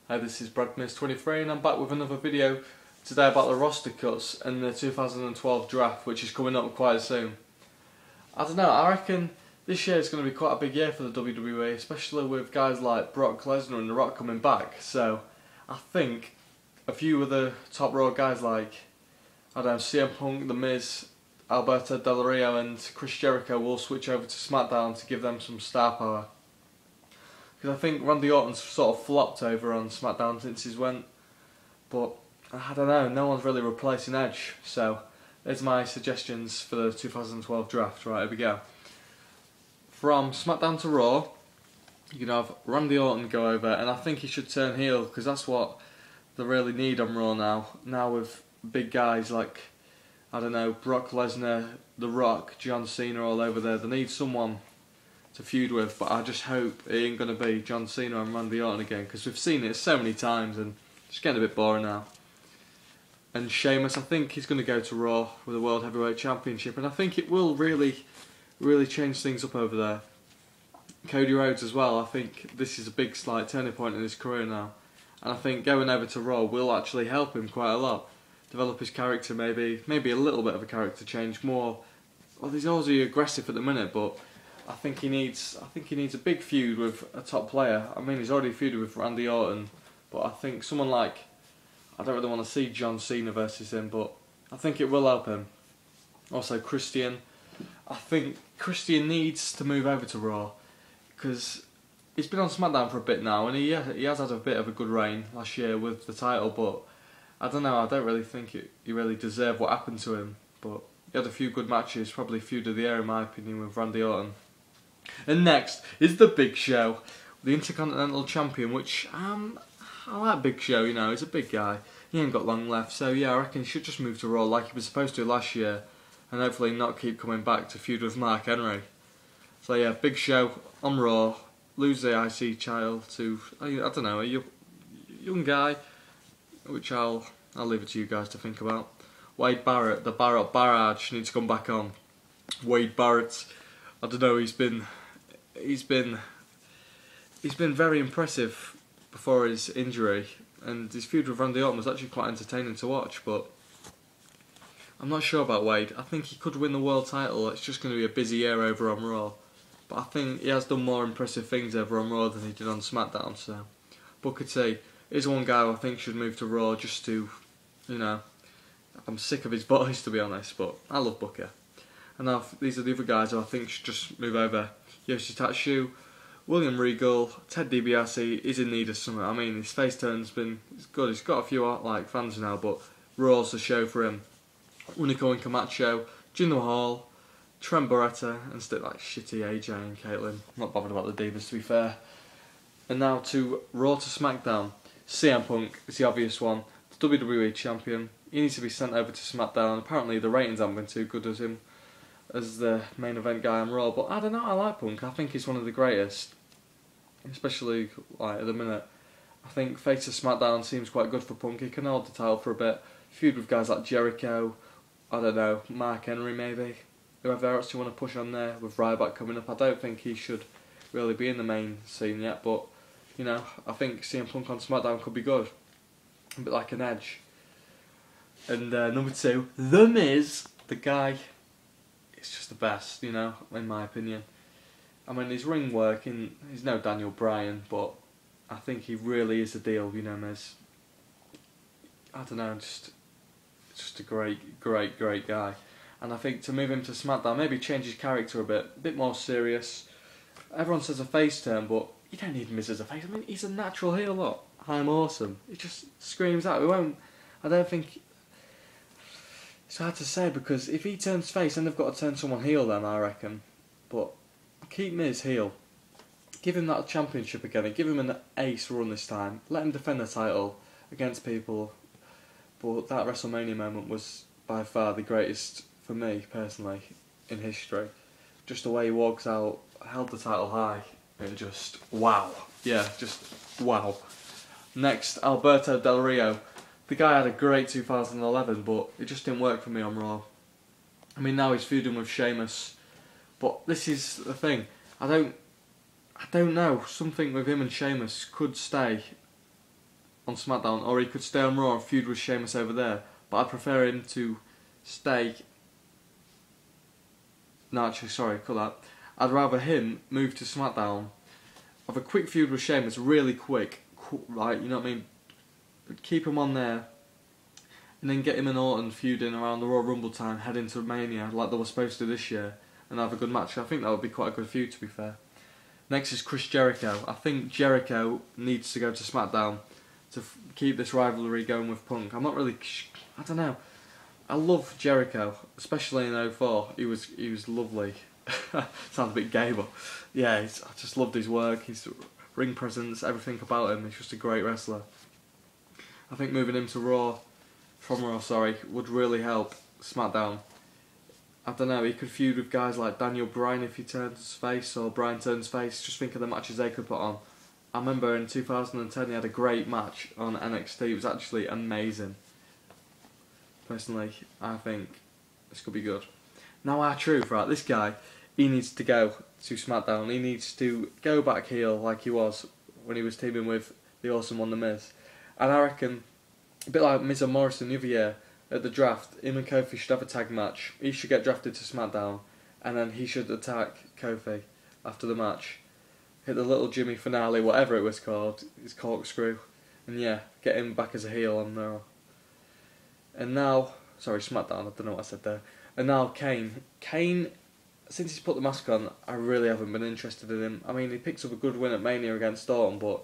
Hi, this is BradMiz23 and I'm back with another video today about the roster cuts and the 2012 draft, which is coming up quite soon. I don't know, I reckon this year is going to be quite a big year for the WWE, especially with guys like Brock Lesnar and The Rock coming back. So I think a few of the top Raw guys like, I don't know, CM Punk, The Miz, Alberto Del Rio and Chris Jericho will switch over to SmackDown to give them some star power. Because I think Randy Orton's sort of flopped over on SmackDown since he's went, but I don't know, no one's really replacing Edge. So there's my suggestions for the 2012 draft. Right, here we go. From SmackDown to Raw, you can have Randy Orton go over, and I think he should turn heel because that's what they really need on Raw now. Now with big guys like, I don't know, Brock Lesnar, The Rock, John Cena all over there, they need someone to feud with, but I just hope it ain't going to be John Cena and Randy Orton again, because we've seen it so many times and it's getting a bit boring now. And Sheamus, I think he's going to go to Raw with the World Heavyweight Championship, and I think it will really change things up over there. Cody Rhodes as well, I think this is a big slight turning point in his career now, and I think going over to Raw will actually help him quite a lot. Develop his character, maybe a little bit of a character change, more, well, he's already aggressive at the minute, but I think he needs a big feud with a top player. I mean, he's already feuded with Randy Orton, but I think someone like, I don't really want to see John Cena versus him, but I think it will help him. Also Christian, I think Christian needs to move over to Raw, because he's been on SmackDown for a bit now, and he has had a bit of a good reign last year with the title, but I don't know, I don't really think he really deserved what happened to him, but he had a few good matches, probably feud of the year in my opinion with Randy Orton. And next is the Big Show, the Intercontinental Champion, which I like Big Show, you know, he's a big guy. He ain't got long left, so yeah, I reckon he should just move to Raw like he was supposed to last year, and hopefully not keep coming back to feud with Mark Henry. So yeah, Big Show on Raw, lose the IC title to, I don't know, a young guy, which I'll leave it to you guys to think about. Wade Barrett, the Barrett Barrage, needs to come back on. Wade Barrett, I don't know, he's been very impressive before his injury, and his feud with Randy Orton was actually quite entertaining to watch, but I'm not sure about Wade. I think he could win the world title. It's just going to be a busy year over on Raw, but I think he has done more impressive things over on Raw than he did on SmackDown, so Booker T is one guy who I think should move to Raw just to, you know, I'm sick of his boys to be honest, but I love Booker. And now these are the other guys who I think should just move over. Yoshitatsu, William Regal, Ted DiBiase is in need of something. I mean, his face turn's been good. He's got a few like fans now, but Raw's the show for him. Unico and Camacho, Jinder Mahal, Trent Barretta, and still like shitty AJ and Caitlyn. I'm not bothered about the Divas, to be fair. And now to Raw to SmackDown. CM Punk is the obvious one. The WWE Champion. He needs to be sent over to SmackDown. Apparently the ratings haven't been too good as him as the main event guy on Raw, but I don't know, I like Punk. I think he's one of the greatest, especially like at the minute. I think face of SmackDown seems quite good for Punk. He can hold the title for a bit, feud with guys like Jericho, I don't know, Mark Henry maybe, whoever else you want to push on there with Ryback coming up. I don't think he should really be in the main scene yet, but you know, I think CM Punk on SmackDown could be good, a bit like an Edge. And number 2, The Miz, the guy. It's just the best, you know, in my opinion. I mean, his ring work, he's no Daniel Bryan, but I think he really is a deal, you know, Miz. I don't know, just a great guy. And I think to move him to SmackDown, maybe change his character a bit more serious. Everyone says a face turn, but you don't need Miz as a face. I mean, he's a natural heel, look. I'm awesome. He just screams out. I don't think. It's hard to say, because if he turns face, then they've got to turn someone heel then, I reckon. But keep Miz heel. Give him that championship again, and give him an ace run this time. Let him defend the title against people. But that WrestleMania moment was by far the greatest for me, personally, in history. Just the way he walks out, held the title high, and just wow. Yeah, just wow. Next, Alberto Del Rio. The guy had a great 2011, but it just didn't work for me on Raw. I mean, now he's feuding with Sheamus, but this is the thing. I don't know. Something with him and Sheamus could stay. on SmackDown, or he could stay on Raw and feud with Sheamus over there. But I prefer him to stay. No, actually, sorry, cut that. I'd rather him move to SmackDown, have a quick feud with Sheamus, really quick, right? You know what I mean? But keep him on there, and then get him and Orton feuding around the Royal Rumble time, head into Mania like they were supposed to this year, and have a good match. I think that would be quite a good feud, to be fair. Next is Chris Jericho. I think Jericho needs to go to SmackDown to keep this rivalry going with Punk. I'm not really, I don't know. I love Jericho, especially in 04. He was lovely. Sounds a bit gay, but yeah, I just loved his work, his ring presence, everything about him. He's just a great wrestler. I think moving him to Raw, would really help SmackDown. I don't know, he could feud with guys like Daniel Bryan if he turns face, or Bryan turns face. Just think of the matches they could put on. I remember in 2010 he had a great match on NXT. It was actually amazing. Personally, I think this could be good. Now R-Truth, right, this guy, he needs to go to SmackDown. He needs to go back heel like he was when he was teaming with the Awesome One, The Miz. And I reckon, a bit like Miz and Morrison the other year, at the draft, him and Kofi should have a tag match. He should get drafted to SmackDown, and then he should attack Kofi after the match. Hit the little Jimmy finale, whatever it was called, his corkscrew, and yeah, get him back as a heel on Raw. And now, sorry, SmackDown, I don't know what I said there. And now Kane. Kane, since he's put the mask on, I really haven't been interested in him. I mean, he picks up a good win at Mania against Orton, but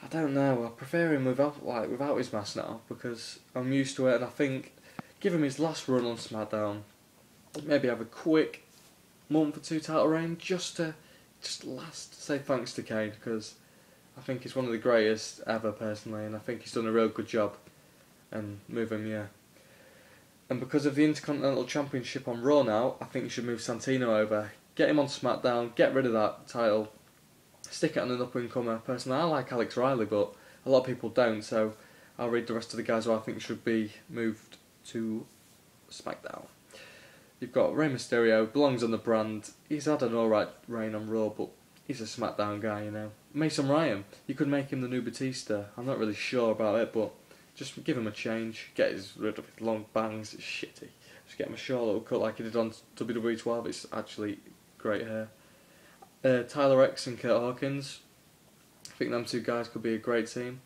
I don't know. I prefer him without his mask now, because I'm used to it, and I think give him his last run on SmackDown. Maybe have a quick month or two title reign just say thanks to Kane, because I think he's one of the greatest ever personally, and I think he's done a real good job. And move him, yeah. And because of the Intercontinental Championship on Raw now, I think you should move Santino over. Get him on SmackDown, get rid of that title, stick it on an up-and-comer. Personally, I like Alex Riley, but a lot of people don't, so I'll read the rest of the guys who I think should be moved to SmackDown. You've got Rey Mysterio, belongs on the brand. He's had an alright reign on Raw, but he's a SmackDown guy, you know. Mason Ryan, you could make him the new Batista. I'm not really sure about it, but just give him a change. Get rid of his long bangs. It's shitty. Just get him a short little cut like he did on WWE 12. It's actually great hair. Tyler X and Kurt Hawkins. I think them two guys could be a great team.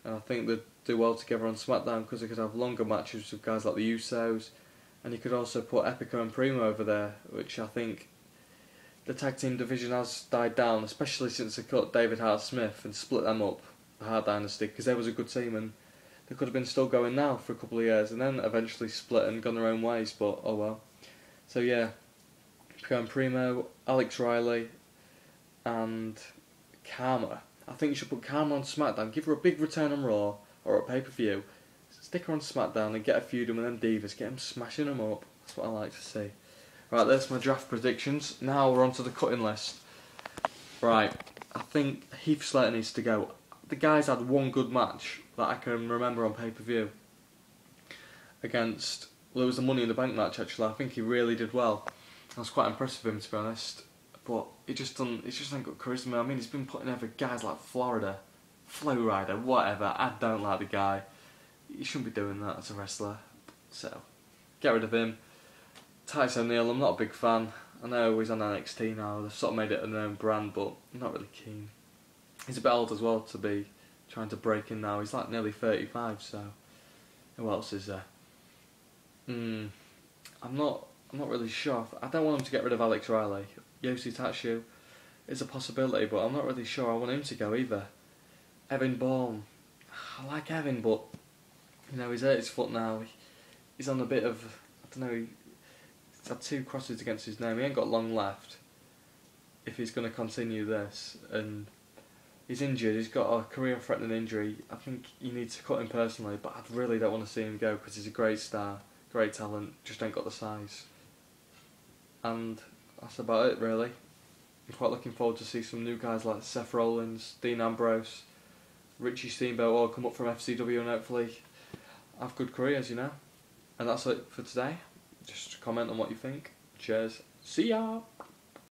And I think they'd do well together on SmackDown because they could have longer matches with guys like the Usos. And you could also put Epico and Primo over there, which I think the tag team division has died down, especially since they cut David Hart Smith and split them up, the Hart Dynasty, because they was a good team and they could have been still going now for a couple of years and then eventually split and gone their own ways, but oh well. So yeah, Epico and Primo, Alex Riley, and Karma. I think you should put Karma on SmackDown, give her a big return on Raw or a pay-per-view, stick her on SmackDown and get a feud with them divas, get them smashing them up. That's what I like to see. Right, there's my draft predictions. Now we're on to the cutting list. Right, I think Heath Slater needs to go. The guy's had one good match that I can remember on pay-per-view against, well, it was the Money in the Bank match actually. I think he really did well. I was quite impressed with him, to be honest. But he just ain't got charisma. I mean, he's been putting over guys like Florida, Flow Rider, whatever. I don't like the guy. You shouldn't be doing that as a wrestler. So, get rid of him. Titus O'Neil, I'm not a big fan. I know he's on NXT now. They've sort of made it a known brand, but I'm not really keen. He's a bit old as well to be trying to break in now. He's like nearly 35, so who else is there? I'm not really sure. I don't want him to get rid of Alex Riley. Yoshitatsu is a possibility, but I'm not really sure I want him to go either. Evan Bourne. I like Evan, but you know, he's hurt his foot now. He's on a bit of, I don't know, he's had 2 crosses against his name. He ain't got long left if he's going to continue this, and he's injured. He's got a career-threatening injury. I think you need to cut him personally, but I really don't want to see him go because he's a great star, great talent, just ain't got the size. And that's about it, really. I'm quite looking forward to see some new guys like Seth Rollins, Dean Ambrose, Richie Steamboat all come up from FCW and hopefully have good careers, you know. And that's it for today. Just comment on what you think. Cheers. See ya!